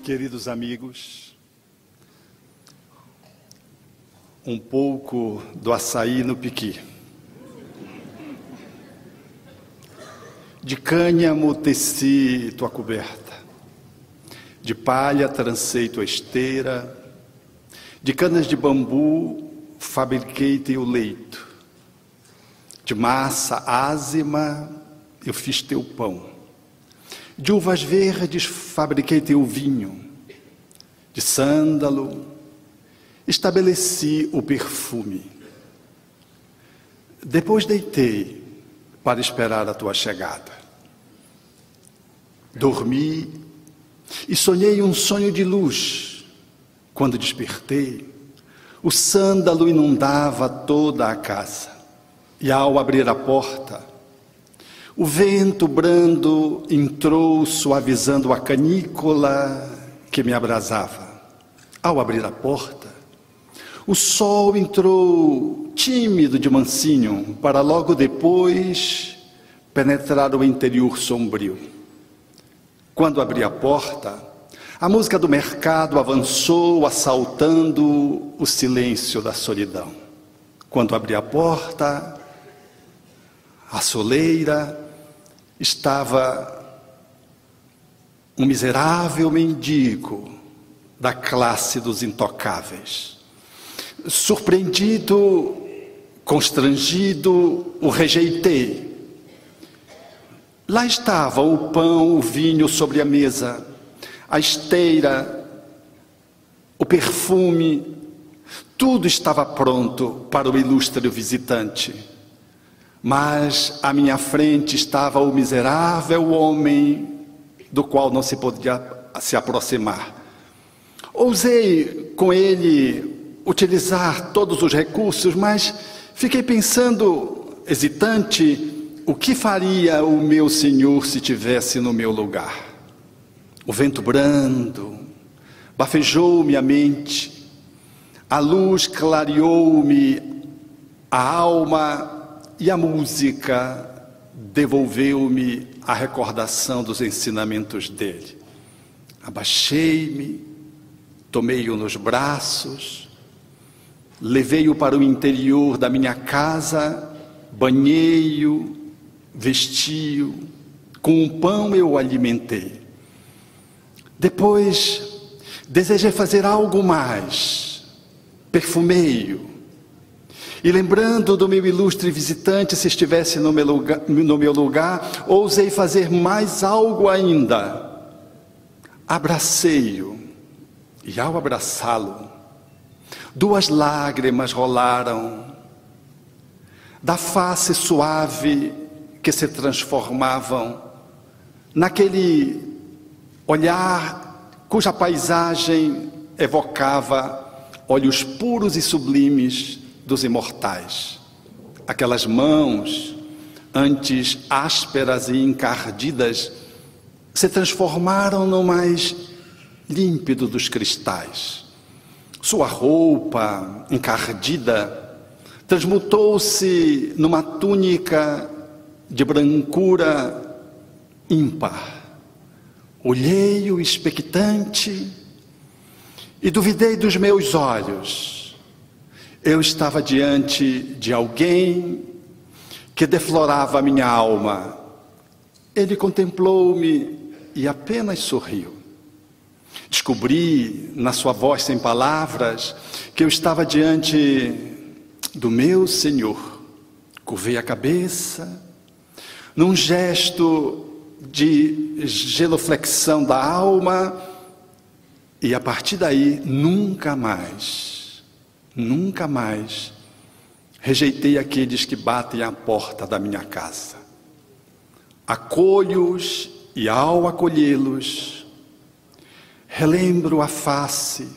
Queridos amigos, um pouco do açaí no piqui. De cânhamo teci tua coberta, de palha trancei tua esteira, de canas de bambu fabriquei teu leito, de massa ázima eu fiz teu pão, de uvas verdes fabriquei teu vinho, de sândalo estabeleci o perfume. Depois deitei para esperar a tua chegada. Dormi e sonhei um sonho de luz. Quando despertei, o sândalo inundava toda a casa. E ao abrir a porta, o vento brando entrou suavizando a canícula que me abrasava. Ao abrir a porta, o sol entrou tímido de mansinho, para logo depois penetrar o interior sombrio. Quando abri a porta, a música do mercado avançou, assaltando o silêncio da solidão. Quando abri a porta, a soleira estava um miserável mendigo da classe dos intocáveis. Surpreendido, constrangido, o rejeitei. Lá estava o pão, o vinho sobre a mesa, a esteira, o perfume, tudo estava pronto para o ilustre visitante. Mas à minha frente estava o miserável homem do qual não se podia se aproximar. Ousei com ele utilizar todos os recursos, mas fiquei pensando, hesitante, o que faria o meu Senhor se tivesse no meu lugar? O vento brando bafejou-me a mente, a luz clareou-me a alma e a música devolveu-me a recordação dos ensinamentos dele. Abaixei-me, tomei-o nos braços, levei-o para o interior da minha casa, banhei-o, vesti-o, com um pão eu o alimentei. Depois, desejei fazer algo mais, perfumei-o. E lembrando do meu ilustre visitante, se estivesse no meu lugar, ousei fazer mais algo ainda. Abracei-o, e ao abraçá-lo, 2 lágrimas rolaram da face suave que se transformavam naquele olhar cuja paisagem evocava olhos puros e sublimes dos imortais. Aquelas mãos, antes ásperas e encardidas, se transformaram no mais límpido dos cristais. Sua roupa encardida transmutou-se numa túnica de brancura ímpar. Olhei-o expectante e duvidei dos meus olhos. Eu estava diante de alguém que deflorava a minha alma. Ele contemplou-me e apenas sorriu. Descobri, na sua voz sem palavras, que eu estava diante do meu Senhor. Curvei a cabeça, num gesto de genuflexão da alma, e a partir daí, nunca mais rejeitei aqueles que batem à porta da minha casa. Acolho-os e ao acolhê-los, relembro a face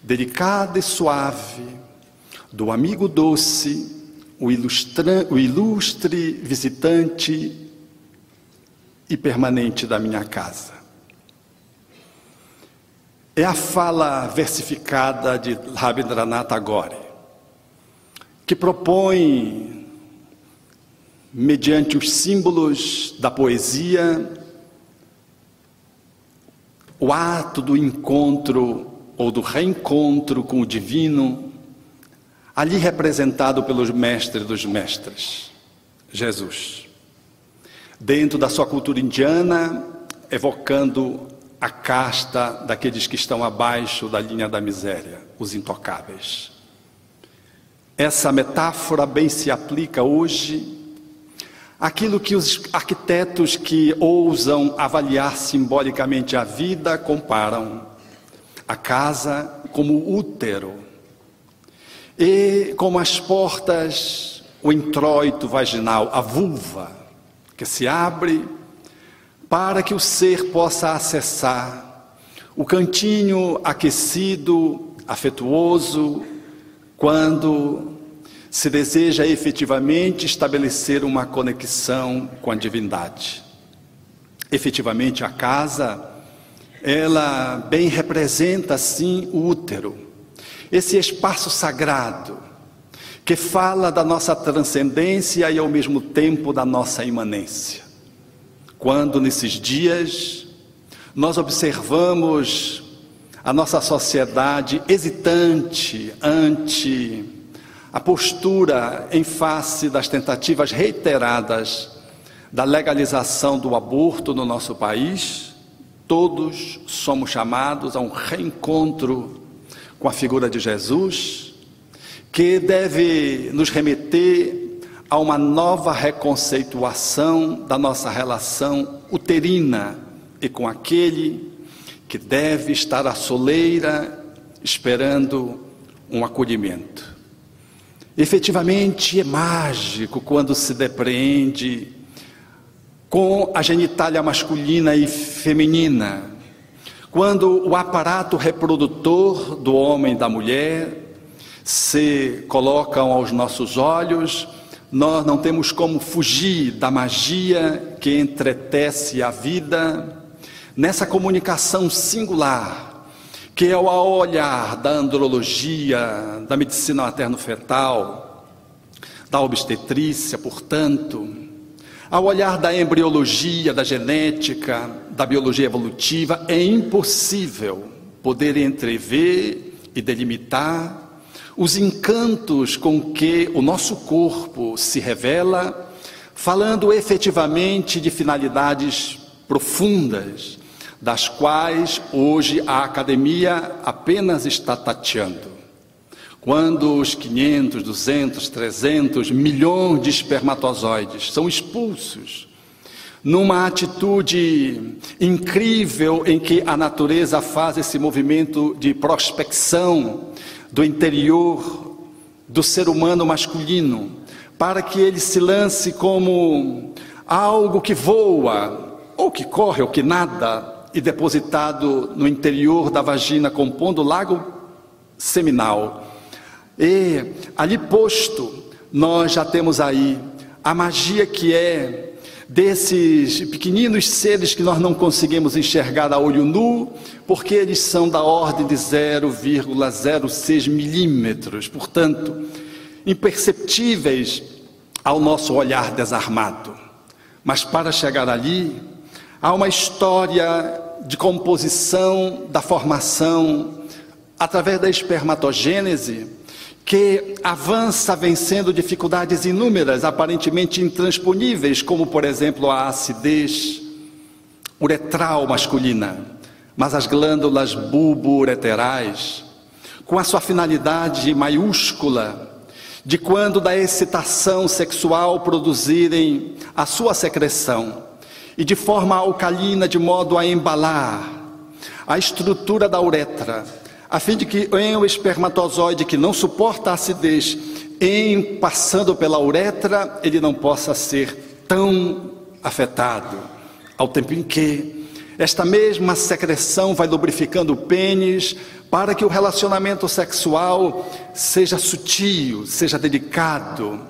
delicada e suave do amigo doce, o ilustre visitante e permanente da minha casa. É a fala versificada de Rabindranath Tagore, que propõe mediante os símbolos da poesia, o ato do encontro ou do reencontro com o divino, ali representado pelos mestres dos mestres, Jesus. Dentro da sua cultura indiana, evocando a casta daqueles que estão abaixo da linha da miséria, os intocáveis. Essa metáfora bem se aplica hoje àquilo que os arquitetos que ousam avaliar simbolicamente a vida comparam a casa como útero e como as portas, o introito vaginal, a vulva, que se abre para que o ser possa acessar o cantinho aquecido, afetuoso, quando se deseja efetivamente estabelecer uma conexão com a divindade. Efetivamente, a casa, ela bem representa, sim, o útero, esse espaço sagrado, que fala da nossa transcendência e ao mesmo tempo da nossa imanência. Quando nesses dias nós observamos a nossa sociedade hesitante ante a postura em face das tentativas reiteradas da legalização do aborto no nosso país, todos somos chamados a um reencontro com a figura de Jesus, que deve nos remeter a uma nova reconceituação da nossa relação uterina e com aquele que deve estar à soleira esperando um acolhimento. Efetivamente é mágico quando se depreende com a genitália masculina e feminina, quando o aparato reprodutor do homem e da mulher se colocam aos nossos olhos. Nós não temos como fugir da magia que entretece a vida nessa comunicação singular, que é o olhar da andrologia, da medicina materno-fetal, da obstetrícia, portanto, ao olhar da embriologia, da genética, da biologia evolutiva. É impossível poder entrever e delimitar os encantos com que o nosso corpo se revela, falando efetivamente de finalidades profundas, das quais hoje a academia apenas está tateando. Quando os 500, 200, 300 milhões de espermatozoides são expulsos numa atitude incrível em que a natureza faz esse movimento de prospecção do interior do ser humano masculino, para que ele se lance como algo que voa, ou que corre, ou que nada, e depositado no interior da vagina, compondo o lago seminal. E ali posto, nós já temos aí a magia que é desses pequeninos seres que nós não conseguimos enxergar a olho nu, porque eles são da ordem de 0,06 milímetros, portanto, imperceptíveis ao nosso olhar desarmado. Mas para chegar ali, há uma história de composição da formação através da espermatogênese, que avança vencendo dificuldades inúmeras, aparentemente intransponíveis, como por exemplo a acidez uretral masculina, mas as glândulas bulbo-ureterais, com a sua finalidade maiúscula, de quando da excitação sexual produzirem a sua secreção, e de forma alcalina, de modo a embalar a estrutura da uretra, a fim de que em o espermatozoide que não suporta a acidez, em passando pela uretra, ele não possa ser tão afetado, ao tempo em que esta mesma secreção vai lubrificando o pênis, para que o relacionamento sexual seja sutil, seja delicado,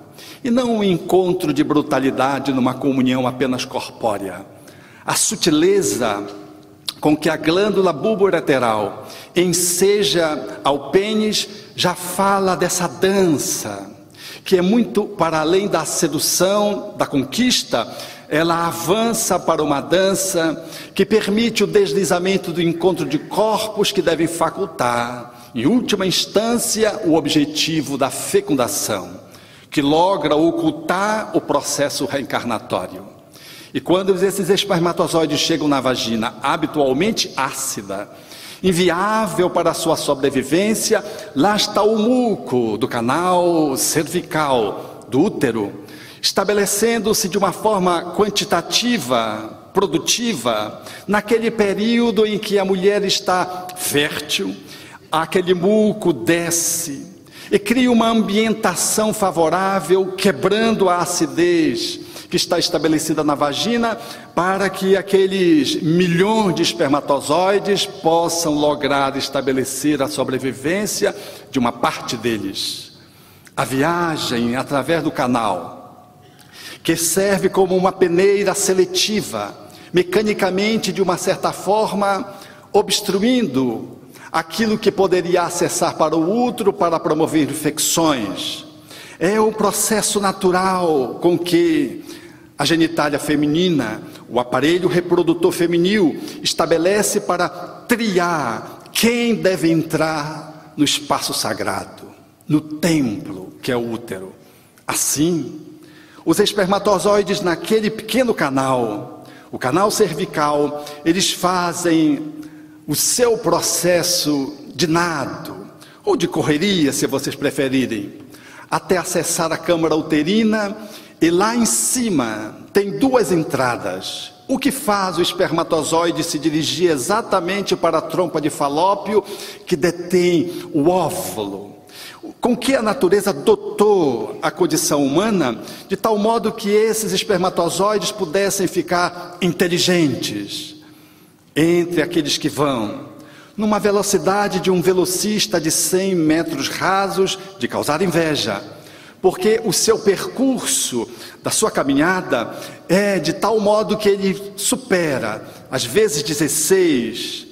e não um encontro de brutalidade numa comunhão apenas corpórea. A sutileza com que a glândula bulbo-ureteral enseja ao pênis já fala dessa dança que é muito para além da sedução, da conquista. Ela avança para uma dança que permite o deslizamento do encontro de corpos que devem facultar, em última instância, o objetivo da fecundação, que logra ocultar o processo reencarnatório. E quando esses espermatozoides chegam na vagina, habitualmente ácida, inviável para a sua sobrevivência, lá está o muco do canal cervical, do útero, estabelecendo-se de uma forma quantitativa, produtiva, naquele período em que a mulher está fértil. Aquele muco desce e cria uma ambientação favorável, quebrando a acidez que está estabelecida na vagina, para que aqueles milhões de espermatozoides possam lograr estabelecer a sobrevivência de uma parte deles. A viagem através do canal, que serve como uma peneira seletiva, mecanicamente, de uma certa forma, obstruindo aquilo que poderia acessar para o útero para promover infecções. É o processo natural com que a genitália feminina, o aparelho reprodutor feminil, estabelece para triar quem deve entrar no espaço sagrado, no templo que é o útero. Assim, os espermatozoides naquele pequeno canal, o canal cervical, eles fazem o seu processo de nado, ou de correria, se vocês preferirem, até acessar a câmara uterina, e lá em cima tem duas entradas. O que faz o espermatozoide se dirigir exatamente para a trompa de Falópio, que detém o óvulo, com que a natureza dotou a condição humana, de tal modo que esses espermatozoides pudessem ficar inteligentes entre aqueles que vão numa velocidade de um velocista de 100 metros rasos, de causar inveja, porque o seu percurso da sua caminhada é de tal modo que ele supera, às vezes 16,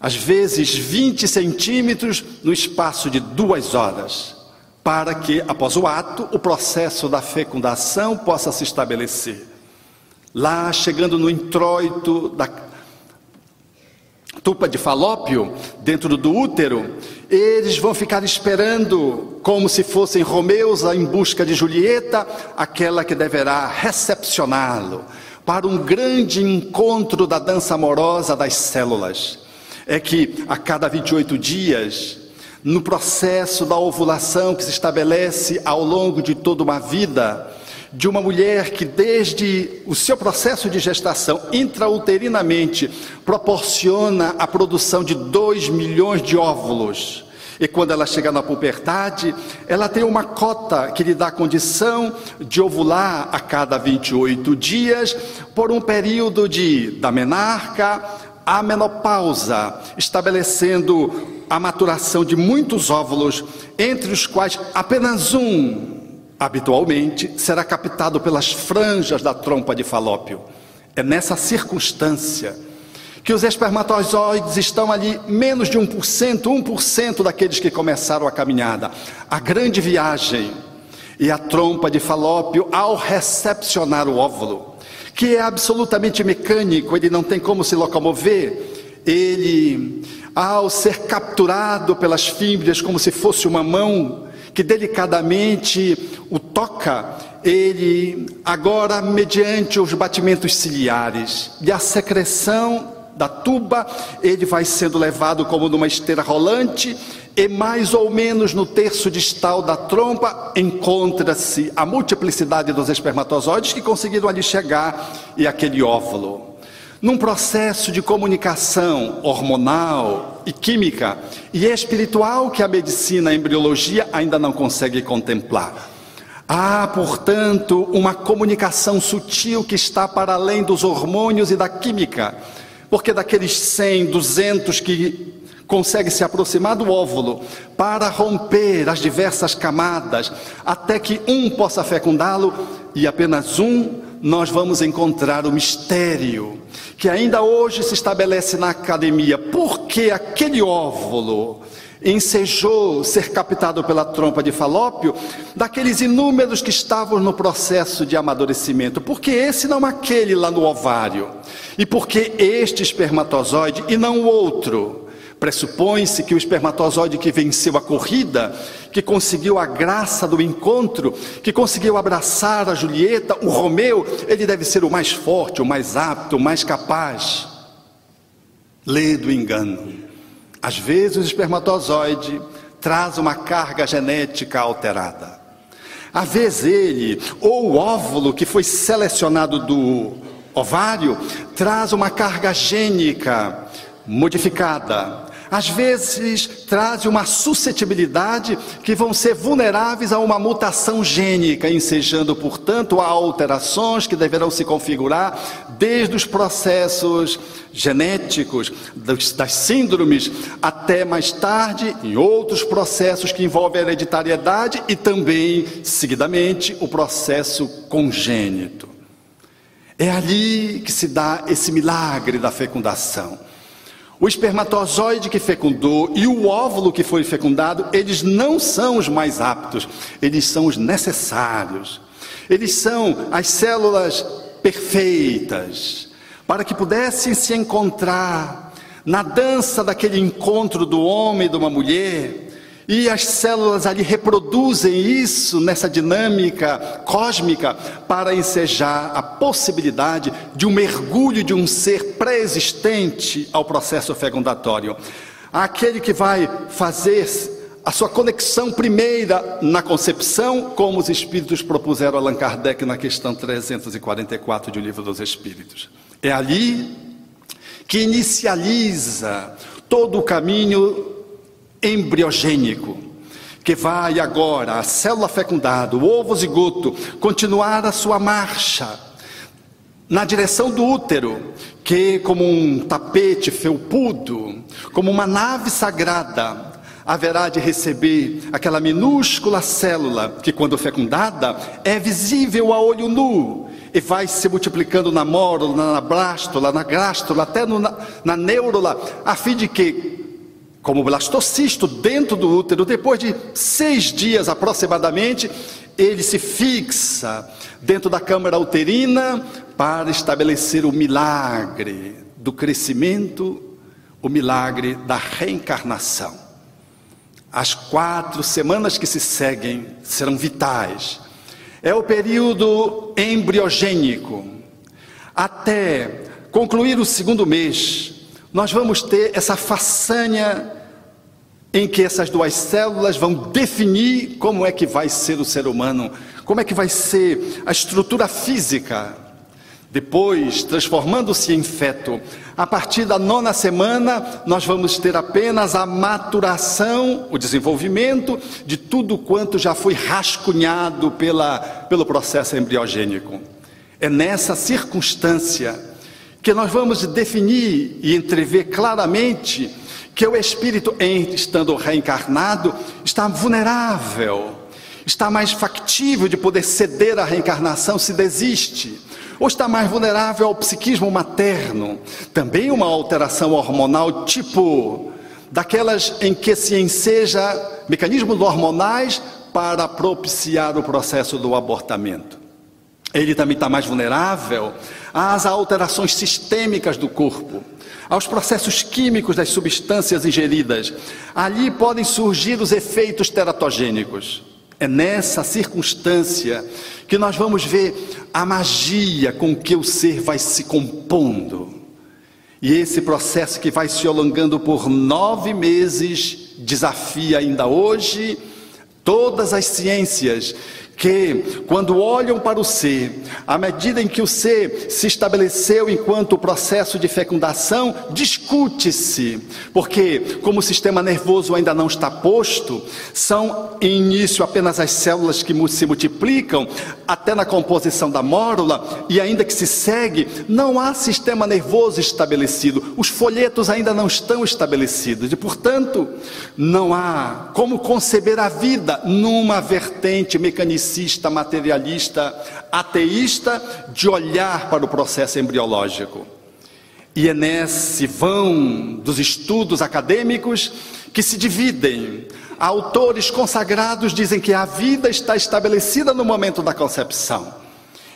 às vezes 20 centímetros no espaço de 2 horas, para que, após o ato, o processo da fecundação possa se estabelecer. Lá, chegando no introito da trompa de Falópio, dentro do útero, eles vão ficar esperando, como se fossem Romeus em busca de Julieta, aquela que deverá recepcioná-lo, para um grande encontro da dança amorosa das células. É que a cada 28 dias, no processo da ovulação que se estabelece ao longo de toda uma vida, de uma mulher que desde o seu processo de gestação, intrauterinamente, proporciona a produção de 2 milhões de óvulos. E quando ela chega na puberdade, ela tem uma cota que lhe dá a condição de ovular a cada 28 dias, por um período da menarca à menopausa, estabelecendo a maturação de muitos óvulos, entre os quais apenas um, habitualmente, será captado pelas franjas da trompa de Falópio. É nessa circunstância que os espermatozoides estão ali menos de 1% daqueles que começaram a caminhada. A grande viagem, e a trompa de Falópio, ao recepcionar o óvulo, que é absolutamente mecânico, ele não tem como se locomover, ele, ao ser capturado pelas fímbrias como se fosse uma mão, que delicadamente o toca, ele agora, mediante os batimentos ciliares e a secreção da tuba, ele vai sendo levado como numa esteira rolante, e mais ou menos no terço distal da trompa encontra-se a multiplicidade dos espermatozoides que conseguiram ali chegar, e aquele óvulo, num processo de comunicação hormonal e química e espiritual que a medicina, a embriologia ainda não consegue contemplar. Há, portanto, uma comunicação sutil que está para além dos hormônios e da química, porque daqueles 100, 200 que conseguem se aproximar do óvulo para romper as diversas camadas, até que um possa fecundá-lo, e apenas um, nós vamos encontrar o mistério que ainda hoje se estabelece na academia. Por que aquele óvulo ensejou ser captado pela trompa de Falópio, daqueles inúmeros que estavam no processo de amadurecimento. Por que esse não aquele lá no ovário? E por que este espermatozoide e não o outro? Pressupõe-se que o espermatozoide que venceu a corrida, que conseguiu a graça do encontro, que conseguiu abraçar a Julieta, o Romeu, ele deve ser o mais forte, o mais apto, o mais capaz. Lê do engano. Às vezes o espermatozoide traz uma carga genética alterada. Às vezes ele, ou o óvulo que foi selecionado do ovário, traz uma carga gênica modificada. Às vezes traz uma suscetibilidade que vão ser vulneráveis a uma mutação gênica, ensejando, portanto, a alterações que deverão se configurar desde os processos genéticos, das síndromes, até mais tarde em outros processos que envolvem a hereditariedade e também, seguidamente, o processo congênito. É ali que se dá esse milagre da fecundação. O espermatozoide que fecundou e o óvulo que foi fecundado, eles não são os mais aptos, eles são os necessários. Eles são as células perfeitas, para que pudessem se encontrar na dança daquele encontro do homem e de uma mulher, e as células ali reproduzem isso nessa dinâmica cósmica para ensejar a possibilidade de um mergulho de um ser pré-existente ao processo fecundatório. Aquele que vai fazer a sua conexão primeira na concepção, como os espíritos propuseram a Allan Kardec na questão 344 de O Livro dos Espíritos. É ali que inicializa todo o caminho embriogênico, que vai agora, a célula fecundada, o ovo zigoto, continuar a sua marcha na direção do útero, que como um tapete felpudo, como uma nave sagrada, haverá de receber aquela minúscula célula, que quando fecundada, é visível a olho nu, e vai se multiplicando na mórula, na blástula, na gástrula, até na neurula, a fim de que, como blastocisto dentro do útero, depois de 6 dias aproximadamente, ele se fixa dentro da câmara uterina para estabelecer o milagre do crescimento, o milagre da reencarnação. As 4 semanas que se seguem serão vitais. É o período embriogênico. Até concluir o 2º mês, nós vamos ter essa façanha em que essas 2 células vão definir como é que vai ser o ser humano, como é que vai ser a estrutura física. Depois, transformando-se em feto, a partir da 9ª semana, nós vamos ter apenas a maturação, o desenvolvimento de tudo quanto já foi rascunhado pelo processo embriogênico. É nessa circunstância que nós vamos definir e entrever claramente que o espírito, estando reencarnado, está vulnerável, está mais factível de poder ceder à reencarnação se desiste, ou está mais vulnerável ao psiquismo materno, também uma alteração hormonal tipo daquelas em que se enseja mecanismos hormonais para propiciar o processo do abortamento. Ele também está mais vulnerável às alterações sistêmicas do corpo, aos processos químicos das substâncias ingeridas. Ali podem surgir os efeitos teratogênicos. É nessa circunstância que nós vamos ver a magia com que o ser vai se compondo. E esse processo que vai se alongando por 9 meses, desafia ainda hoje todas as ciências, que quando olham para o ser, à medida em que o ser se estabeleceu enquanto o processo de fecundação, discute-se, porque como o sistema nervoso ainda não está posto, são em início apenas as células que se multiplicam, até na composição da mórula, e ainda que se segue, não há sistema nervoso estabelecido, os folhetos ainda não estão estabelecidos, e portanto, não há como conceber a vida numa vertente mecanicista, materialista, ateísta, de olhar para o processo embriológico. E é nesse vão dos estudos acadêmicos que se dividem. Autores consagrados dizem que a vida está estabelecida no momento da concepção.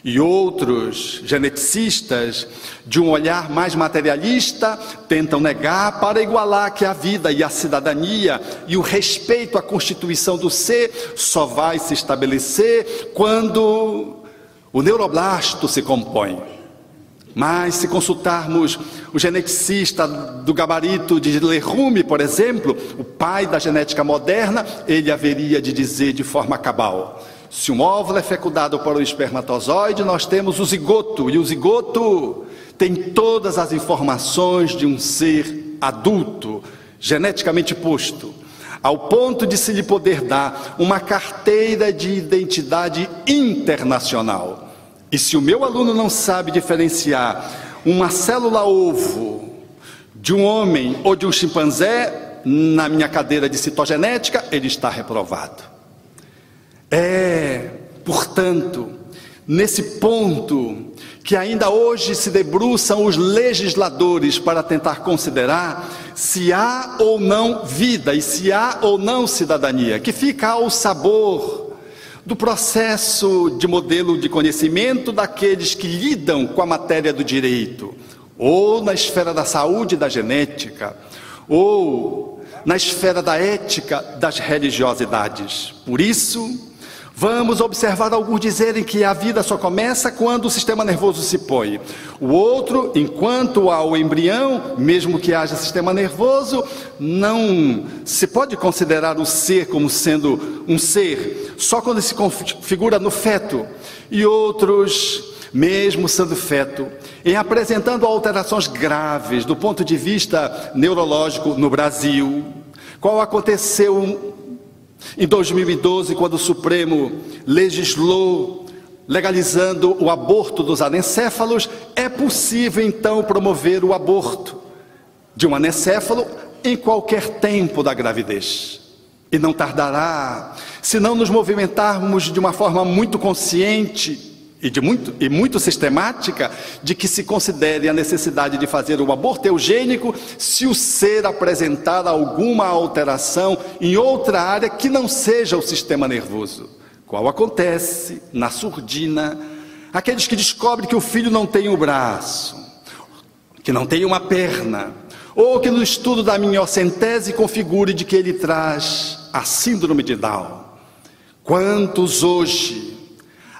E outros geneticistas, de um olhar mais materialista, tentam negar para igualar que a vida e a cidadania e o respeito à constituição do ser só vai se estabelecer quando o neuroblasto se compõe. Mas se consultarmos o geneticista do gabarito de Lerume, por exemplo, o pai da genética moderna, ele haveria de dizer de forma cabal: se um óvulo é fecundado por um espermatozoide, nós temos o zigoto, e o zigoto tem todas as informações de um ser adulto, geneticamente posto, ao ponto de se lhe poder dar uma carteira de identidade internacional. E se o meu aluno não sabe diferenciar uma célula ovo de um homem ou de um chimpanzé, na minha cadeira de citogenética, ele está reprovado. Portanto, nesse ponto que ainda hoje se debruçam os legisladores para tentar considerar se há ou não vida e se há ou não cidadania, que fica ao sabor do processo de modelo de conhecimento daqueles que lidam com a matéria do direito, ou na esfera da saúde e da genética, ou na esfera da ética das religiosidades. Por isso, vamos observar alguns dizerem que a vida só começa quando o sistema nervoso se põe. O outro, enquanto há o embrião, mesmo que haja sistema nervoso, não se pode considerar o ser como sendo um ser, só quando se configura no feto. E outros, mesmo sendo feto, em apresentando alterações graves do ponto de vista neurológico no Brasil, qual aconteceu em 2012, quando o Supremo legislou legalizando o aborto dos anencéfalos, é possível então promover o aborto de um anencéfalo em qualquer tempo da gravidez. E não tardará, se não nos movimentarmos de uma forma muito consciente e muito sistemática, de que se considere a necessidade de fazer o aborto eugênico se o ser apresentar alguma alteração em outra área que não seja o sistema nervoso, qual acontece na surdina, aqueles que descobrem que o filho não tem um braço, que não tem uma perna, ou que no estudo da miniocentese configure de que ele traz a síndrome de Down. Quantos hoje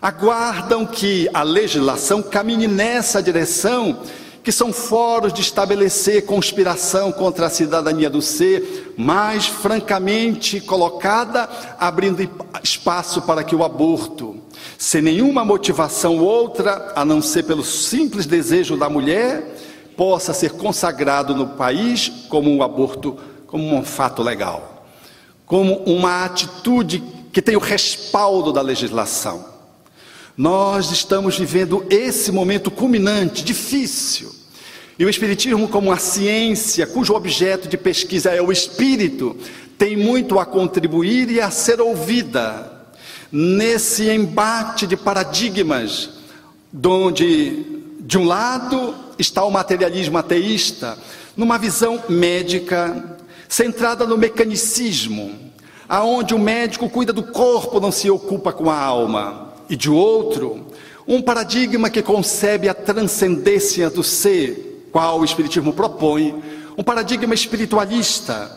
aguardam que a legislação caminhe nessa direção, que são fóruns de estabelecer conspiração contra a cidadania do ser, mais francamente colocada, abrindo espaço para que o aborto, sem nenhuma motivação outra, a não ser pelo simples desejo da mulher, possa ser consagrado no país como um aborto, como um fato legal, como uma atitude que tem o respaldo da legislação. Nós estamos vivendo esse momento culminante, difícil. E o Espiritismo, como a ciência, cujo objeto de pesquisa é o espírito, tem muito a contribuir e a ser ouvida nesse embate de paradigmas, onde, de um lado, está o materialismo ateísta, numa visão médica, centrada no mecanicismo, aonde o médico cuida do corpo, não se ocupa com a alma. E de outro, um paradigma que concebe a transcendência do ser, qual o Espiritismo propõe, um paradigma espiritualista,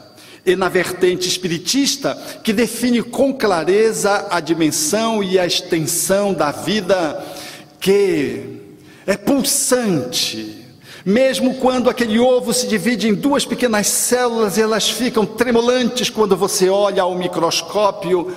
e na vertente espiritista, que define com clareza a dimensão e a extensão da vida, que é pulsante, mesmo quando aquele ovo se divide em duas pequenas células e elas ficam tremulantes quando você olha ao microscópio.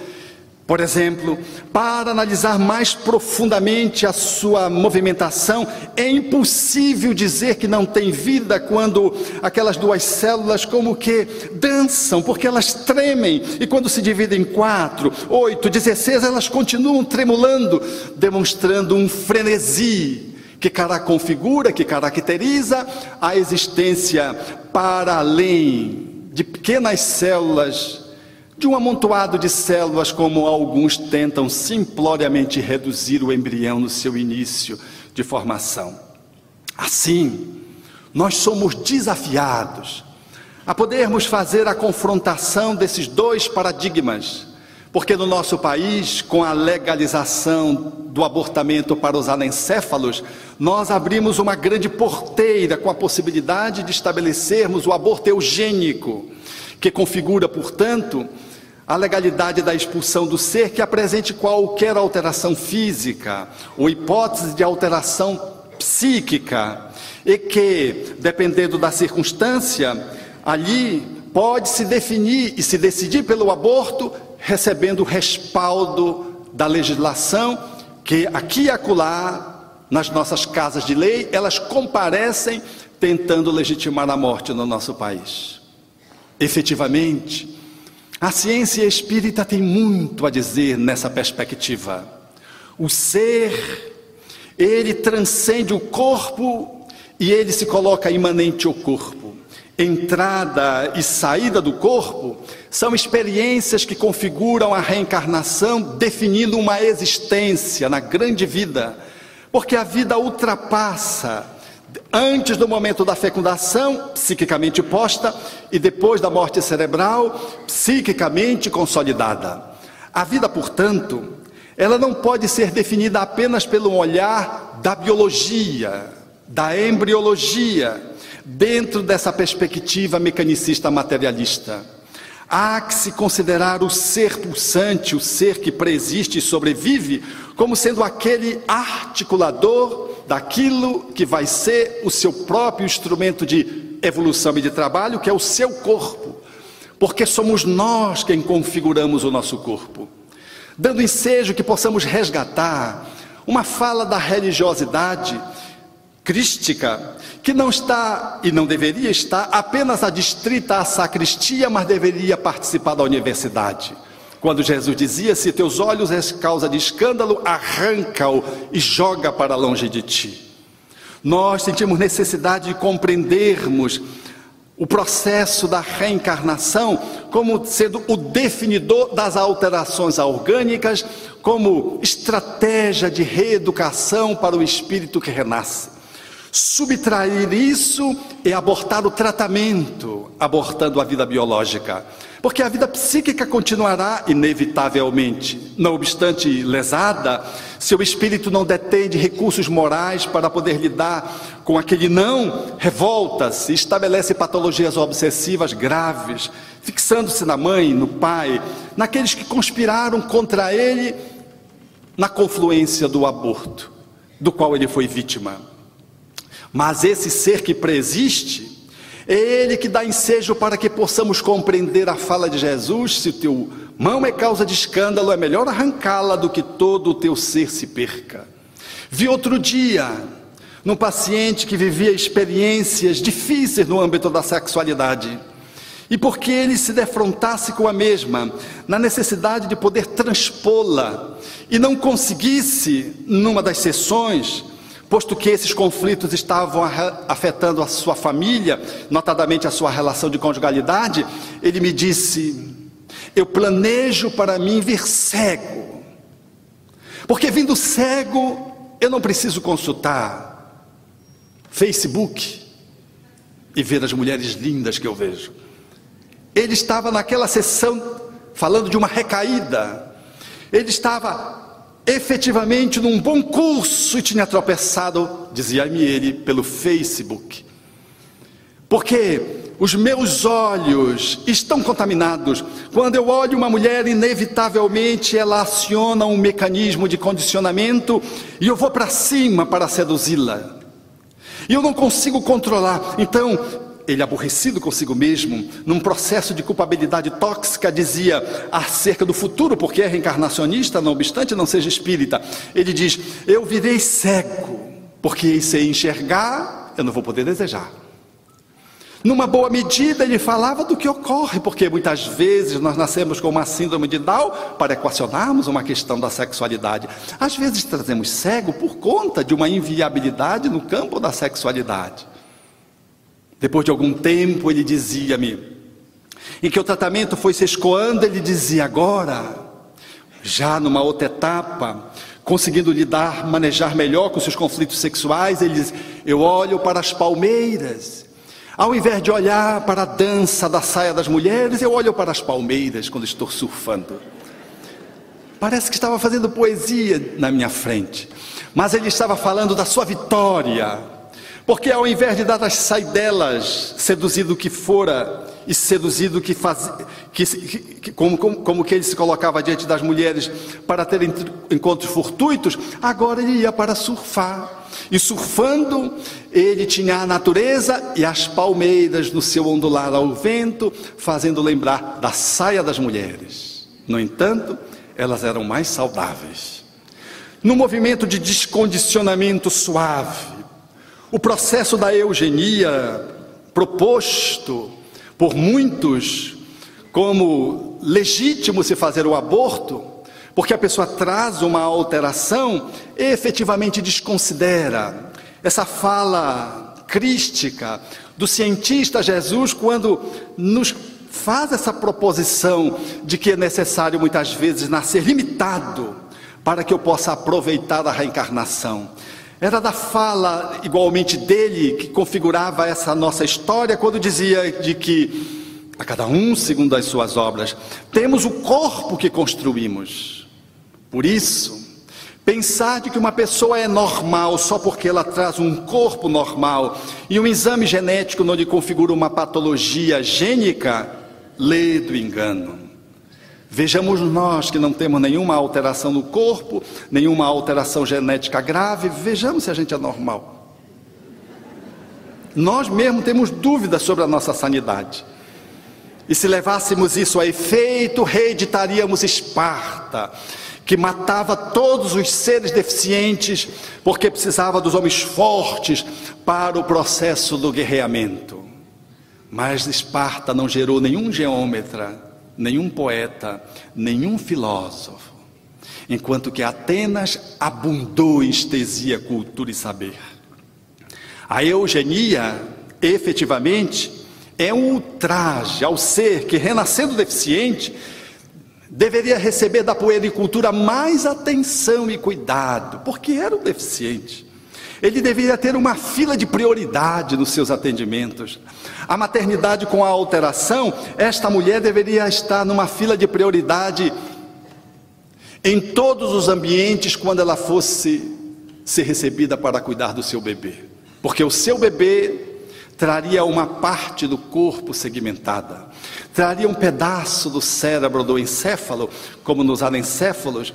Por exemplo, para analisar mais profundamente a sua movimentação, é impossível dizer que não tem vida quando aquelas duas células como que dançam, porque elas tremem, e quando se dividem em 4, 8, 16, elas continuam tremulando, demonstrando um frenesi que configura, que caracteriza a existência para além de pequenas células, de um amontoado de células, como alguns tentam simploriamente reduzir o embrião no seu início de formação. Assim, nós somos desafiados a podermos fazer a confrontação desses dois paradigmas, porque no nosso país, com a legalização do abortamento para os anencéfalos, nós abrimos uma grande porteira com a possibilidade de estabelecermos o aborto eugênico, que configura, portanto, a legalidade da expulsão do ser que apresente qualquer alteração física ou hipótese de alteração psíquica e que, dependendo da circunstância, ali pode se definir e se decidir pelo aborto, recebendo o respaldo da legislação que aqui e acolá, nas nossas casas de lei, elas comparecem tentando legitimar a morte no nosso país. Efetivamente, a ciência espírita tem muito a dizer nessa perspectiva. O ser, ele transcende o corpo e ele se coloca imanente ao corpo. Entrada e saída do corpo são experiências que configuram a reencarnação, definindo uma existência na grande vida, porque a vida ultrapassa antes do momento da fecundação, psiquicamente posta, e depois da morte cerebral, psiquicamente consolidada. A vida, portanto, ela não pode ser definida apenas pelo olhar da biologia, da embriologia, dentro dessa perspectiva mecanicista materialista. Há que se considerar o ser pulsante, o ser que preexiste e sobrevive, como sendo aquele articulador daquilo que vai ser o seu próprio instrumento de evolução e de trabalho, que é o seu corpo, porque somos nós quem configuramos o nosso corpo. Dando ensejo que possamos resgatar uma fala da religiosidade crística, que não está e não deveria estar apenas adstrita à sacristia, mas deveria participar da universidade. Quando Jesus dizia: se teus olhos és causa de escândalo, arranca-o e joga para longe de ti. Nós sentimos necessidade de compreendermos o processo da reencarnação como sendo o definidor das alterações orgânicas, como estratégia de reeducação para o espírito que renasce. Subtrair isso é abortar o tratamento, abortando a vida biológica, porque a vida psíquica continuará inevitavelmente. Não obstante lesada, seu espírito não detém de recursos morais para poder lidar com aquele não, revolta-se, estabelece patologias obsessivas graves, fixando-se na mãe, no pai, naqueles que conspiraram contra ele na confluência do aborto, do qual ele foi vítima. Mas esse ser que preexiste, é ele que dá ensejo para que possamos compreender a fala de Jesus: se o teu mão é causa de escândalo, é melhor arrancá-la do que todo o teu ser se perca. Vi outro dia, num paciente que vivia experiências difíceis no âmbito da sexualidade, e porque ele se defrontasse com a mesma, na necessidade de poder transpô-la, e não conseguisse numa das sessões, posto que esses conflitos estavam afetando a sua família, notadamente a sua relação de conjugalidade, ele me disse: eu planejo para mim vir cego, porque vindo cego eu não preciso consultar Facebook e ver as mulheres lindas que eu vejo. Ele estava naquela sessão falando de uma recaída, ele estava efetivamente num bom curso e tinha tropeçado, dizia-me ele, pelo Facebook, porque os meus olhos estão contaminados. Quando eu olho uma mulher, inevitavelmente ela aciona um mecanismo de condicionamento e eu vou para cima para seduzi-la, e eu não consigo controlar. Então ele, aborrecido consigo mesmo, num processo de culpabilidade tóxica, dizia acerca do futuro, porque é reencarnacionista, não obstante não seja espírita, ele diz: eu virei cego, porque se enxergar, eu não vou poder desejar. Numa boa medida ele falava do que ocorre, porque muitas vezes nós nascemos com uma síndrome de Down para equacionarmos uma questão da sexualidade. Às vezes trazemos cego por conta de uma inviabilidade no campo da sexualidade. Depois de algum tempo ele dizia-me, em que o tratamento foi se escoando, ele dizia: agora, já numa outra etapa, conseguindo lidar, manejar melhor com seus conflitos sexuais, ele diz: eu olho para as palmeiras, Ao invés de olhar para a dança da saia das mulheres, eu olho para as palmeiras quando estou surfando. Parece que estava fazendo poesia na minha frente, mas ele estava falando da sua vitória, porque ao invés de dar as saidelas, seduzido que fora e seduzido que fazia, como que ele se colocava diante das mulheres para ter encontros fortuitos, agora ele ia para surfar. E surfando, ele tinha a natureza e as palmeiras no seu ondular ao vento, fazendo lembrar da saia das mulheres. No entanto, elas eram mais saudáveis. No movimento de descondicionamento suave, o processo da eugenia, proposto por muitos como legítimo se fazer o aborto, porque a pessoa traz uma alteração e efetivamente desconsidera essa fala crística do cientista Jesus, quando nos faz essa proposição de que é necessário muitas vezes nascer limitado para que eu possa aproveitar a reencarnação. Era da fala igualmente dele que configurava essa nossa história, quando dizia de que a cada um segundo as suas obras. Temos o corpo que construímos. Por isso, pensar de que uma pessoa é normal só porque ela traz um corpo normal e um exame genético não lhe configura uma patologia gênica, lê do engano. Vejamos nós que não temos nenhuma alteração no corpo, nenhuma alteração genética grave, vejamos se a gente é normal. Nós mesmos temos dúvidas sobre a nossa sanidade. E se levássemos isso a efeito, reeditaríamos Esparta, que matava todos os seres deficientes, porque precisava dos homens fortes para o processo do guerreamento. Mas Esparta não gerou nenhum geômetra, nenhum poeta, nenhum filósofo, enquanto que Atenas abundou em estesia, cultura e saber. A eugenia, efetivamente, é um ultraje ao ser que, renascendo deficiente, deveria receber da puericultura mais atenção e cuidado, porque era um deficiente. Ele deveria ter uma fila de prioridade nos seus atendimentos. A maternidade com a alteração, esta mulher deveria estar numa fila de prioridade em todos os ambientes quando ela fosse ser recebida para cuidar do seu bebê. Porque o seu bebê traria uma parte do corpo segmentada, traria um pedaço do cérebro do encéfalo, como nos anencéfalos,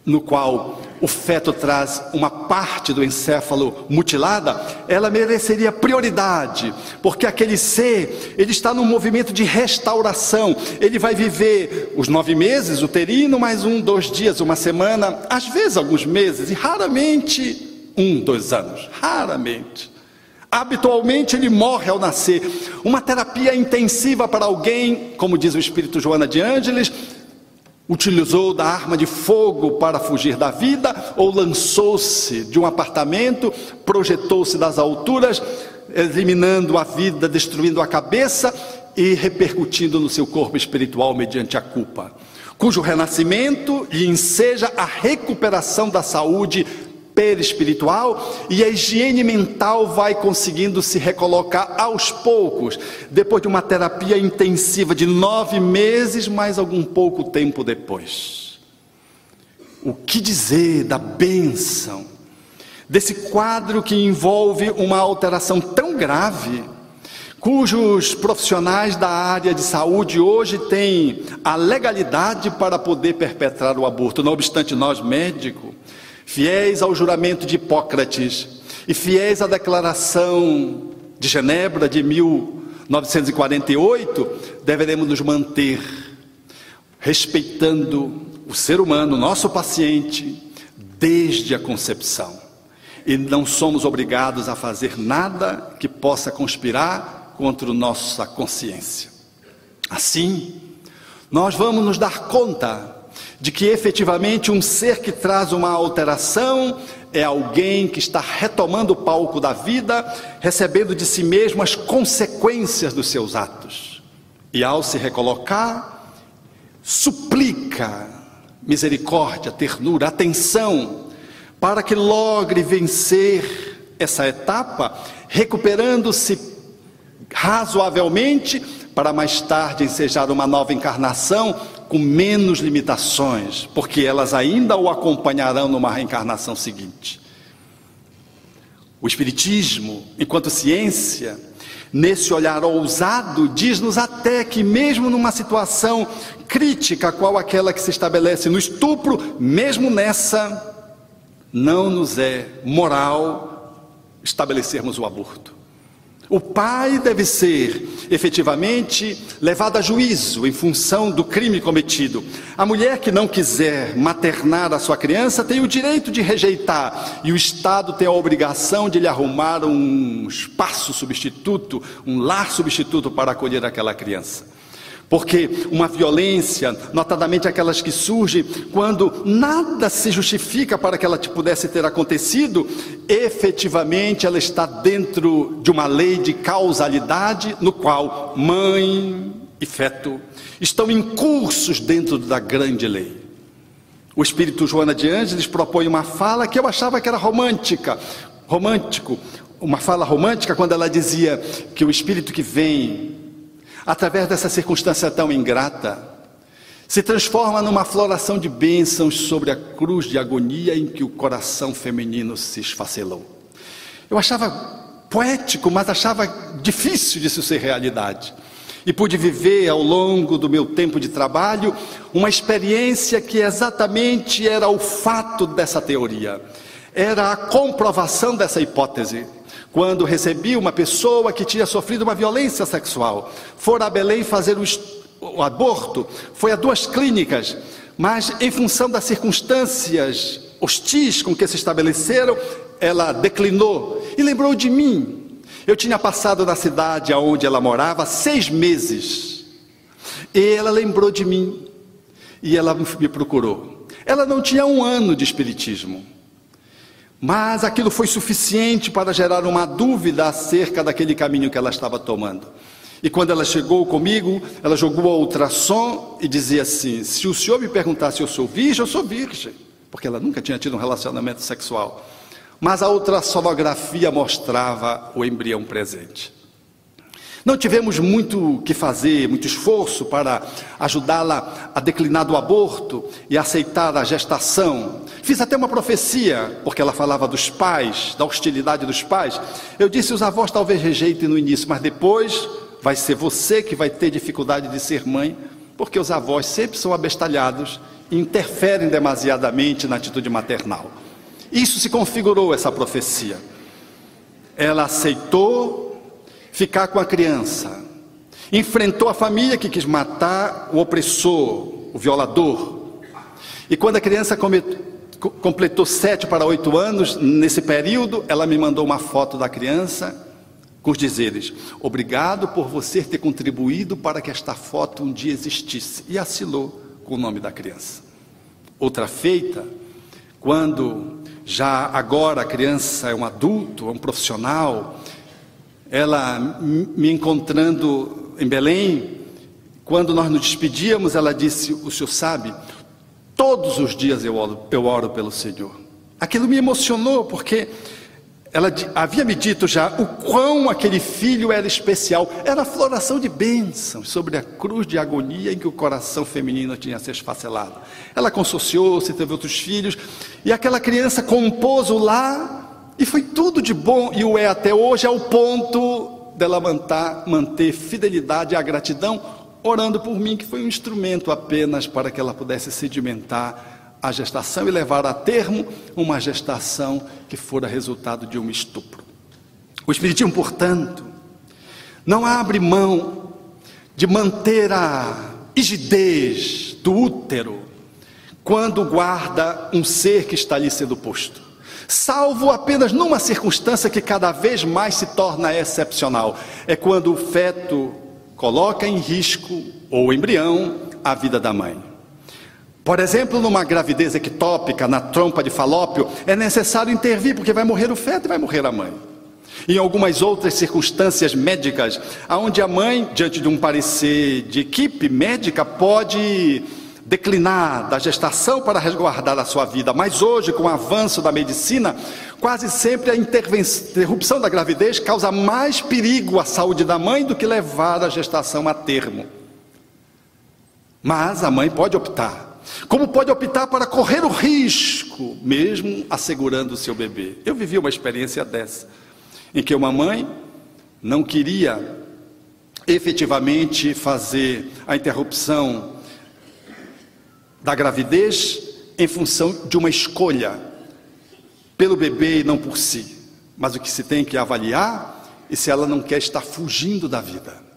no qual o feto traz uma parte do encéfalo mutilada. Ela mereceria prioridade, porque aquele ser, ele está num movimento de restauração. Ele vai viver os 9 meses uterino, mais 1, 2 dias, uma semana, às vezes alguns meses, e raramente 1, 2 anos, raramente. Habitualmente ele morre ao nascer. Uma terapia intensiva para alguém, como diz o espírito Joana de Ângeles, utilizou da arma de fogo para fugir da vida, ou lançou-se de um apartamento, projetou-se das alturas, eliminando a vida, destruindo a cabeça e repercutindo no seu corpo espiritual mediante a culpa, cujo renascimento lhe enseja a recuperação da saúde perispiritual, e a higiene mental vai conseguindo se recolocar aos poucos, depois de uma terapia intensiva de 9 meses, mais algum pouco tempo depois. O que dizer da bênção desse quadro que envolve uma alteração tão grave, cujos profissionais da área de saúde hoje têm a legalidade para poder perpetrar o aborto? Não obstante, nós médicos, fiéis ao juramento de Hipócrates e fiéis à declaração de Genebra de 1948, deveremos nos manter respeitando o ser humano, nosso paciente, desde a concepção. E não somos obrigados a fazer nada que possa conspirar contra a nossa consciência. Assim, nós vamos nos dar conta de que efetivamente um ser que traz uma alteração é alguém que está retomando o palco da vida, recebendo de si mesmo as consequências dos seus atos. E ao se recolocar, suplica misericórdia, ternura, atenção, para que logre vencer essa etapa, recuperando-se razoavelmente, para mais tarde ensejar uma nova encarnação com menos limitações, porque elas ainda o acompanharão numa reencarnação seguinte. O Espiritismo, enquanto ciência, nesse olhar ousado, diz-nos até que mesmo numa situação crítica, qual aquela que se estabelece no estupro, mesmo nessa, não nos é moral estabelecermos o aborto. O pai deve ser, efetivamente, levado a juízo em função do crime cometido. A mulher que não quiser maternar a sua criança tem o direito de rejeitar, e o Estado tem a obrigação de lhe arrumar um espaço substituto, um lar substituto para acolher aquela criança. Porque uma violência, notadamente aquelas que surgem quando nada se justifica para que ela pudesse ter acontecido, efetivamente ela está dentro de uma lei de causalidade, no qual mãe e feto estão incursos dentro da grande lei. O espírito Joana de Ângeles propõe uma fala que eu achava que era uma fala romântica, quando ela dizia que o espírito que vem através dessa circunstância tão ingrata, se transforma numa floração de bênçãos sobre a cruz de agonia em que o coração feminino se esfacelou. Eu achava poético, mas achava difícil disso ser realidade. E pude viver ao longo do meu tempo de trabalho uma experiência que exatamente era o fato dessa teoria, era a comprovação dessa hipótese. Quando recebi uma pessoa que tinha sofrido uma violência sexual, fora a Belém fazer o aborto, foi a 2 clínicas, mas em função das circunstâncias hostis com que se estabeleceram, ela declinou e lembrou de mim. Eu tinha passado na cidade onde ela morava 6 meses, e ela lembrou de mim, e ela me procurou. Ela não tinha 1 ano de espiritismo, mas aquilo foi suficiente para gerar uma dúvida acerca daquele caminho que ela estava tomando. E quando ela chegou comigo, ela jogou a ultrassom e dizia assim: se o senhor me perguntar se eu sou virgem, porque ela nunca tinha tido um relacionamento sexual. Mas a ultrassonografia mostrava o embrião presente. Não tivemos muito o que fazer, muito esforço para ajudá-la a declinar do aborto e aceitar a gestação. Fiz até uma profecia, porque ela falava dos pais, da hostilidade dos pais. Eu disse: os avós talvez rejeitem no início, mas depois vai ser você que vai ter dificuldade de ser mãe, porque os avós sempre são abestalhados e interferem demasiadamente na atitude maternal. Isso se configurou, essa profecia. Ela aceitou ficar com a criança, enfrentou a família que quis matar o opressor, o violador. E quando a criança completou 7 para 8 anos, nesse período, ela me mandou uma foto da criança com os dizeres: obrigado por você ter contribuído para que esta foto um dia existisse, e assinou com o nome da criança. Outra feita, quando já agora a criança é um adulto, é um profissional, ela me encontrando em Belém, quando nós nos despedíamos, ela disse: o senhor sabe, todos os dias eu oro pelo Senhor. Aquilo me emocionou, porque ela havia me dito já o quão aquele filho era especial. Era a floração de bênçãos sobre a cruz de agonia em que o coração feminino tinha se esfacelado. Ela consociou-se, teve outros filhos, e aquela criança compôs o lar, e foi tudo de bom, e o é até hoje, ao ponto dela manter fidelidade à gratidão, orando por mim, que foi um instrumento apenas para que ela pudesse sedimentar a gestação e levar a termo uma gestação que fora resultado de um estupro. O Espiritismo, portanto, não abre mão de manter a rigidez do útero quando guarda um ser que está ali sendo posto, salvo apenas numa circunstância que cada vez mais se torna excepcional. É quando o feto coloca em risco, ou o embrião, a vida da mãe. Por exemplo, numa gravidez ectópica, na trompa de Falópio, é necessário intervir, porque vai morrer o feto e vai morrer a mãe. Em algumas outras circunstâncias médicas, onde a mãe, diante de um parecer de equipe médica, pode declinar da gestação para resguardar a sua vida. Mas hoje, com o avanço da medicina, quase sempre a interrupção da gravidez causa mais perigo à saúde da mãe do que levar a gestação a termo. Mas a mãe pode optar. Como pode optar para correr o risco, mesmo assegurando o seu bebê. Eu vivi uma experiência dessa, em que uma mãe não queria efetivamente fazer a interrupção da gravidez em função de uma escolha pelo bebê e não por si. Mas o que se tem que avaliar é se ela não quer estar fugindo da vida.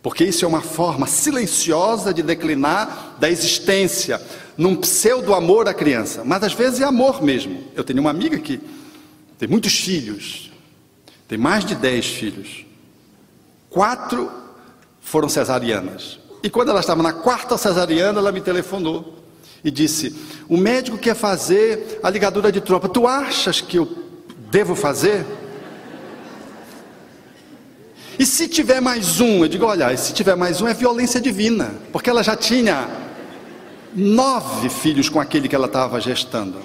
Porque isso é uma forma silenciosa de declinar da existência, num pseudo-amor à criança. Mas às vezes é amor mesmo. Eu tenho uma amiga que tem muitos filhos, tem mais de 10 filhos. 4 foram cesarianas. E quando ela estava na 4ª cesariana, ela me telefonou e disse: o médico quer fazer a ligadura de trompa, tu achas que eu devo fazer? E se tiver mais um? Eu digo: olha, se tiver mais um é violência divina, porque ela já tinha 9 filhos com aquele que ela estava gestando.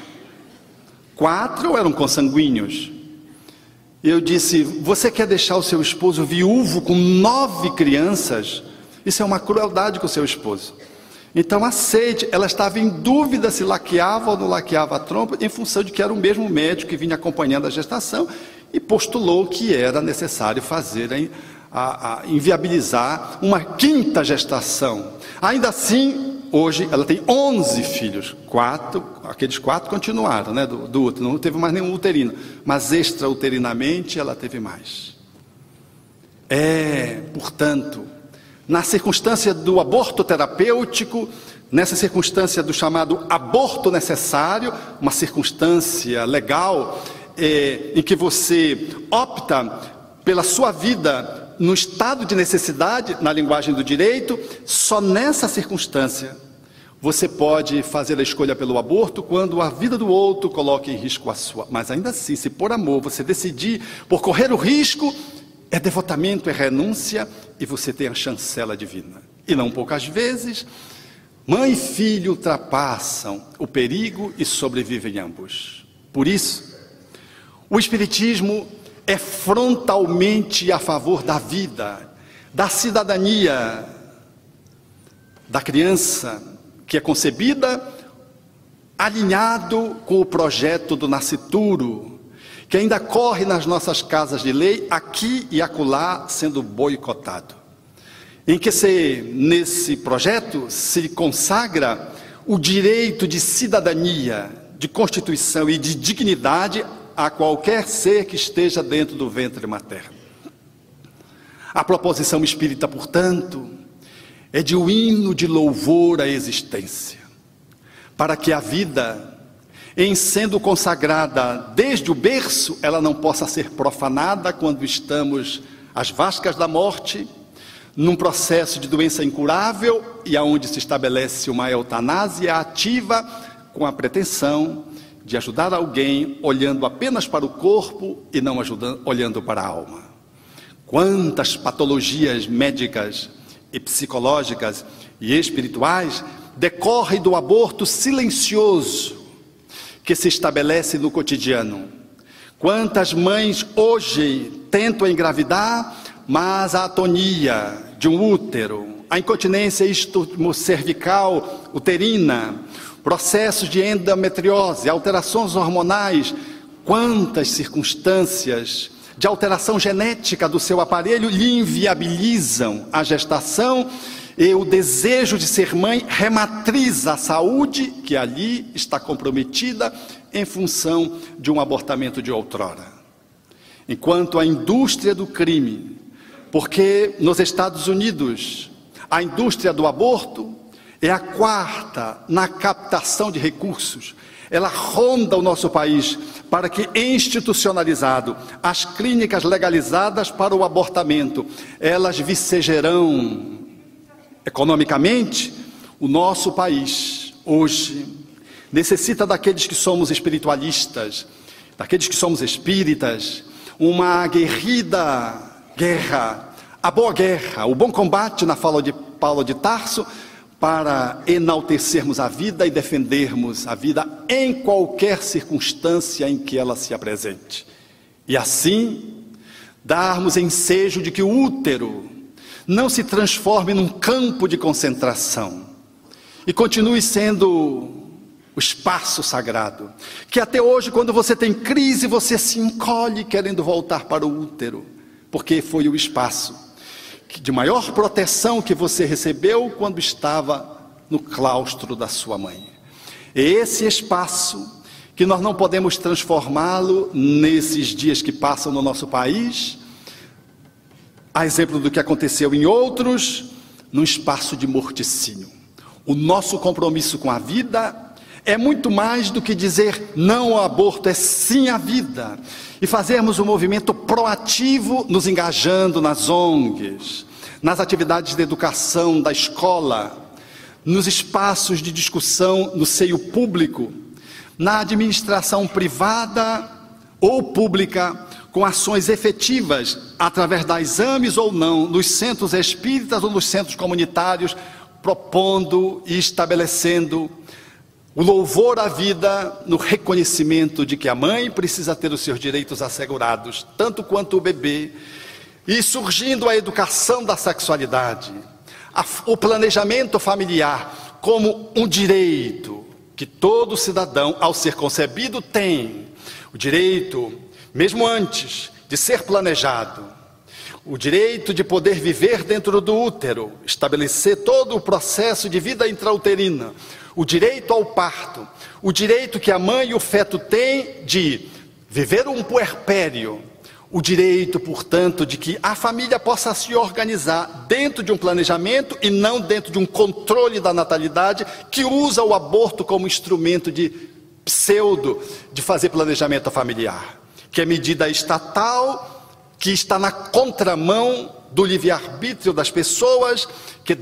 4 eram consanguíneos. Eu disse: você quer deixar o seu esposo viúvo com 9 crianças? Isso é uma crueldade com o seu esposo. Então aceite. Ela estava em dúvida se laqueava ou não laqueava a trompa, em função de que era o mesmo médico que vinha acompanhando a gestação, e postulou que era necessário fazer, inviabilizar uma 5ª gestação. Ainda assim, hoje ela tem 11 filhos. 4, aqueles 4 continuaram, né, do útero, não teve mais nenhum uterino, mas extrauterinamente ela teve mais. Portanto, na circunstância do aborto terapêutico, nessa circunstância do chamado aborto necessário, uma circunstância legal, em que você opta pela sua vida no estado de necessidade, na linguagem do direito, só nessa circunstância você pode fazer a escolha pelo aborto quando a vida do outro coloca em risco a sua. Mas ainda assim, se por amor você decidir por correr o risco, é devotamento, é renúncia, e você tem a chancela divina. E não poucas vezes, mãe e filho ultrapassam o perigo e sobrevivem ambos. Por isso, o Espiritismo é frontalmente a favor da vida, da cidadania, da criança que é concebida, alinhado com o projeto do nascituro, que ainda corre nas nossas casas de lei, aqui e acolá, sendo boicotado. Em que nesse projeto se consagra o direito de cidadania, de constituição e de dignidade a qualquer ser que esteja dentro do ventre materno. A proposição espírita, portanto, é de um hino de louvor à existência, para que a vida, em sendo consagrada desde o berço, ela não possa ser profanada quando estamos às vascas da morte, num processo de doença incurável, e aonde se estabelece uma eutanásia ativa, com a pretensão de ajudar alguém olhando apenas para o corpo e não olhando para a alma. Quantas patologias médicas e psicológicas e espirituais decorrem do aborto silencioso que se estabelece no cotidiano. Quantas mães hoje tentam engravidar, mas a atonia de um útero, a incontinência cervical uterina, processos de endometriose, alterações hormonais, quantas circunstâncias de alteração genética do seu aparelho lhe inviabilizam a gestação, e o desejo de ser mãe rematriza a saúde que ali está comprometida em função de um abortamento de outrora. Enquanto a indústria do crime, porque nos Estados Unidos a indústria do aborto é a 4ª na captação de recursos, ela ronda o nosso país para que, institucionalizado, as clínicas legalizadas para o abortamento, elas vicegerão economicamente. O nosso país hoje necessita daqueles que somos espiritualistas, daqueles que somos espíritas, uma aguerrida guerra, a boa guerra, o bom combate, na fala de Paulo de Tarso, para enaltecermos a vida e defendermos a vida em qualquer circunstância em que ela se apresente. E assim, darmos ensejo de que o útero não se transforme num campo de concentração e continue sendo o espaço sagrado, que até hoje, quando você tem crise, você se encolhe querendo voltar para o útero, porque foi o espaço de maior proteção que você recebeu quando estava no claustro da sua mãe. Esse espaço que nós não podemos transformá-lo nesses dias que passam no nosso país, a exemplo do que aconteceu em outros, num espaço de morticínio. O nosso compromisso com a vida é muito mais do que dizer não ao aborto, é sim à vida. E fazermos um movimento proativo, nos engajando nas ONGs, nas atividades de educação da escola, nos espaços de discussão no seio público, na administração privada ou pública, com ações efetivas, através das exames ou não, nos centros espíritas ou nos centros comunitários, propondo e estabelecendo o louvor à vida no reconhecimento de que a mãe precisa ter os seus direitos assegurados, tanto quanto o bebê, e surgindo a educação da sexualidade, o planejamento familiar como um direito que todo cidadão, ao ser concebido, tem. O direito, mesmo antes de ser planejado, o direito de poder viver dentro do útero, estabelecer todo o processo de vida intrauterina, o direito ao parto, o direito que a mãe e o feto têm de viver um puerpério, o direito, portanto, de que a família possa se organizar dentro de um planejamento e não dentro de um controle da natalidade que usa o aborto como instrumento de de fazer planejamento familiar, que é medida estatal, que está na contramão do livre-arbítrio das pessoas que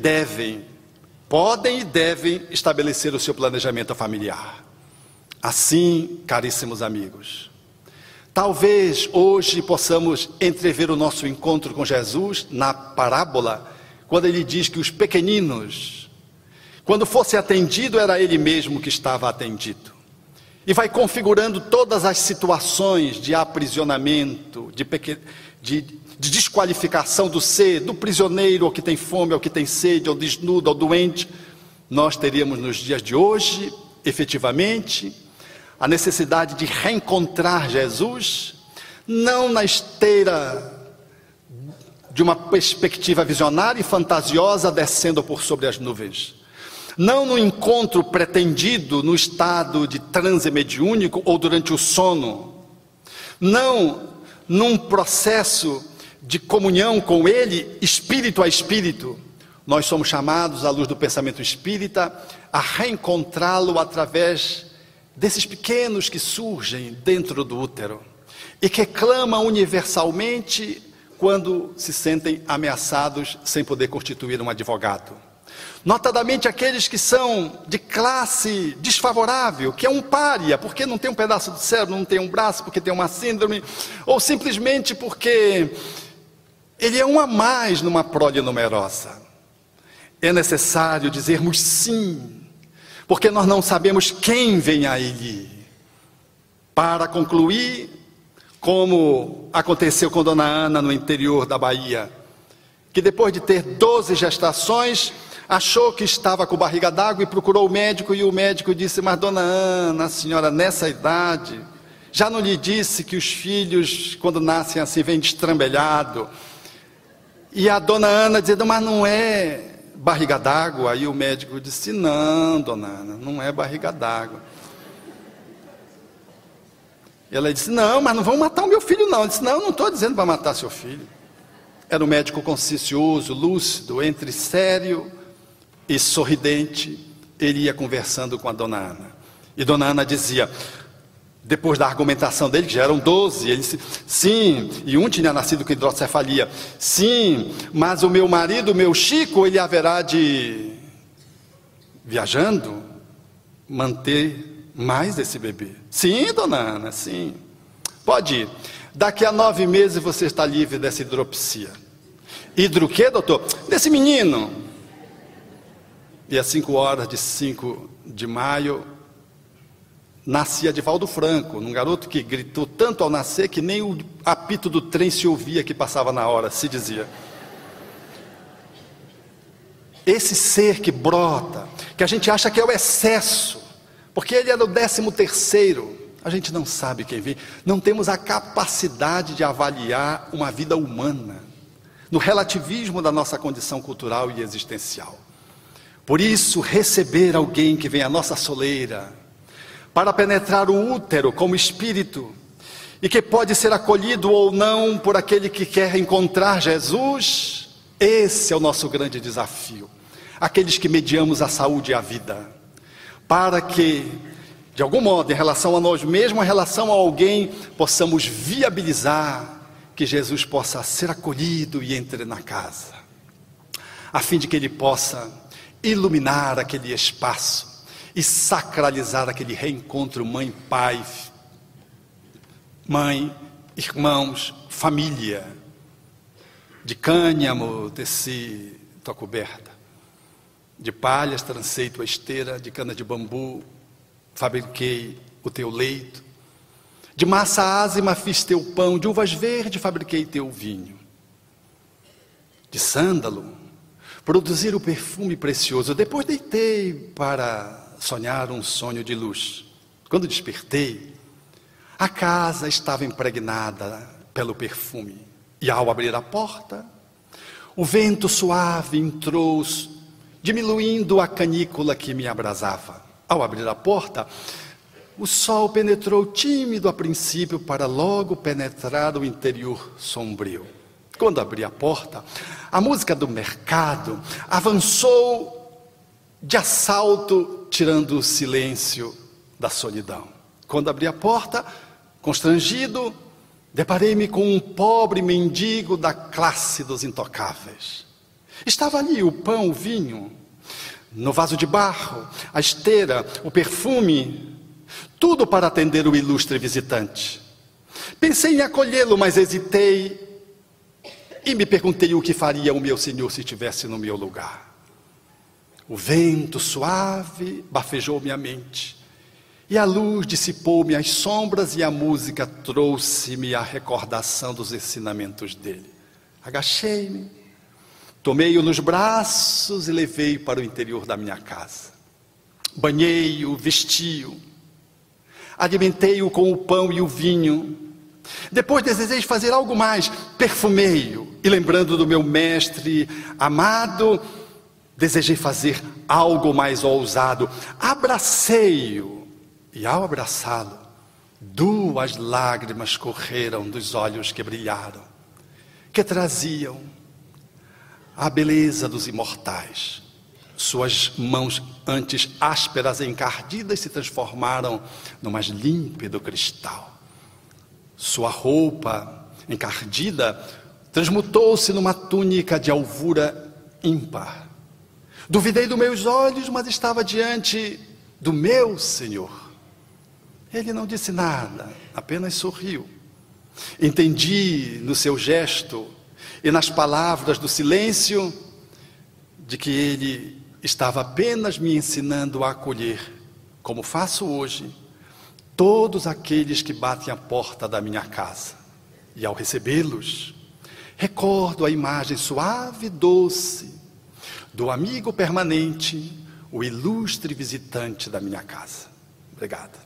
podem e devem estabelecer o seu planejamento familiar. Assim, caríssimos amigos, talvez hoje possamos entrever o nosso encontro com Jesus na parábola, quando ele diz que os pequeninos, quando fosse atendido, era ele mesmo que estava atendido. E vai configurando todas as situações de aprisionamento, de desqualificação do ser, do prisioneiro, ao que tem fome, ao que tem sede, ao desnudo, ao doente. Nós teríamos nos dias de hoje, efetivamente, a necessidade de reencontrar Jesus, não na esteira de uma perspectiva visionária e fantasiosa descendo por sobre as nuvens, não no encontro pretendido no estado de transe mediúnico ou durante o sono, não num processo de comunhão com Ele, espírito a espírito. Nós somos chamados, à luz do pensamento espírita, a reencontrá-lo através desses pequenos que surgem dentro do útero e que clamam universalmente quando se sentem ameaçados sem poder constituir um advogado. Notadamente aqueles que são de classe desfavorável, que é um pária, porque não tem um pedaço do cérebro, não tem um braço, porque tem uma síndrome, ou simplesmente porque ele é um a mais numa prole numerosa. É necessário dizermos sim, porque nós não sabemos quem vem a ele. Para concluir, como aconteceu com Dona Ana no interior da Bahia, que depois de ter 12 gestações, achou que estava com barriga d'água e procurou o médico, e o médico disse: mas Dona Ana, a senhora nessa idade, já não lhe disse que os filhos, quando nascem assim, vêm destrambelhado? E a Dona Ana dizendo: mas não é barriga d'água? Aí o médico disse: não, Dona Ana, não é barriga d'água. Ela disse: não, mas não vão matar o meu filho não. Ele disse: não, não estou dizendo para matar seu filho. Era um médico consciencioso, lúcido, entre sério e sorridente. Ele ia conversando com a Dona Ana, e Dona Ana dizia, depois da argumentação dele, que já eram 12, ele disse: sim, e um tinha nascido com hidrocefalia. Sim, mas o meu marido, o meu Chico, ele haverá de, viajando, manter mais esse bebê. Sim, Dona Ana, sim. Pode ir. Daqui a 9 meses você está livre dessa hidropsia. Hidro o quê, doutor? Desse menino. E às 5 horas de 5 de maio, nascia Divaldo Franco, um garoto que gritou tanto ao nascer que nem o apito do trem se ouvia que passava na hora, se dizia. Esse ser que brota, que a gente acha que é o excesso, porque ele era o 13º, a gente não sabe quem vem, não temos a capacidade de avaliar uma vida humana, no relativismo da nossa condição cultural e existencial. Por isso, receber alguém que vem à nossa soleira, para penetrar o útero como espírito, e que pode ser acolhido ou não por aquele que quer encontrar Jesus, esse é o nosso grande desafio. Aqueles que mediamos a saúde e a vida, para que, de algum modo, em relação a nós mesmos, em relação a alguém, possamos viabilizar que Jesus possa ser acolhido e entre na casa, a fim de que ele possa iluminar aquele espaço e sacralizar aquele reencontro mãe-pai, mãe, irmãos, família. De cânhamo teci tua coberta, de palhas trancei tua esteira, de cana de bambu fabriquei o teu leito, de massa ázima fiz teu pão, de uvas verdes fabriquei teu vinho, de sândalo produzir o perfume precioso. Depois deitei para sonhar um sonho de luz. Quando despertei, a casa estava impregnada pelo perfume. E ao abrir a porta, o vento suave entrou, diminuindo a canícula que me abrasava. Ao abrir a porta, o sol penetrou tímido a princípio, para logo penetrar o interior sombrio. Quando abri a porta, a música do mercado avançou de assalto, tirando o silêncio da solidão. Quando abri a porta, constrangido, deparei-me com um pobre mendigo da classe dos intocáveis. Estava ali o pão, o vinho, no vaso de barro, a esteira, o perfume, tudo para atender o ilustre visitante. Pensei em acolhê-lo, mas hesitei e me perguntei o que faria o meu Senhor se estivesse no meu lugar. O vento suave bafejou minha mente, e a luz dissipou-me as sombras, e a música trouxe-me a recordação dos ensinamentos dele. Agachei-me, tomei-o nos braços e levei para o interior da minha casa. Banhei-o, vesti-o, alimentei-o com o pão e o vinho. Depois desejei fazer algo mais, perfumei-o, e lembrando do meu mestre amado, desejei fazer algo mais ousado. Abracei-o, e ao abraçá-lo, 2 lágrimas correram dos olhos que brilharam, que traziam a beleza dos imortais. Suas mãos, antes ásperas e encardidas, se transformaram no mais límpido cristal. Sua roupa encardida transmutou-se numa túnica de alvura ímpar. Duvidei dos meus olhos, mas estava diante do meu Senhor. Ele não disse nada, apenas sorriu. Entendi no seu gesto e nas palavras do silêncio de que ele estava apenas me ensinando a acolher, como faço hoje, todos aqueles que batem à porta da minha casa. E ao recebê-los, recordo a imagem suave e doce do amigo permanente, o ilustre visitante da minha casa. Obrigado.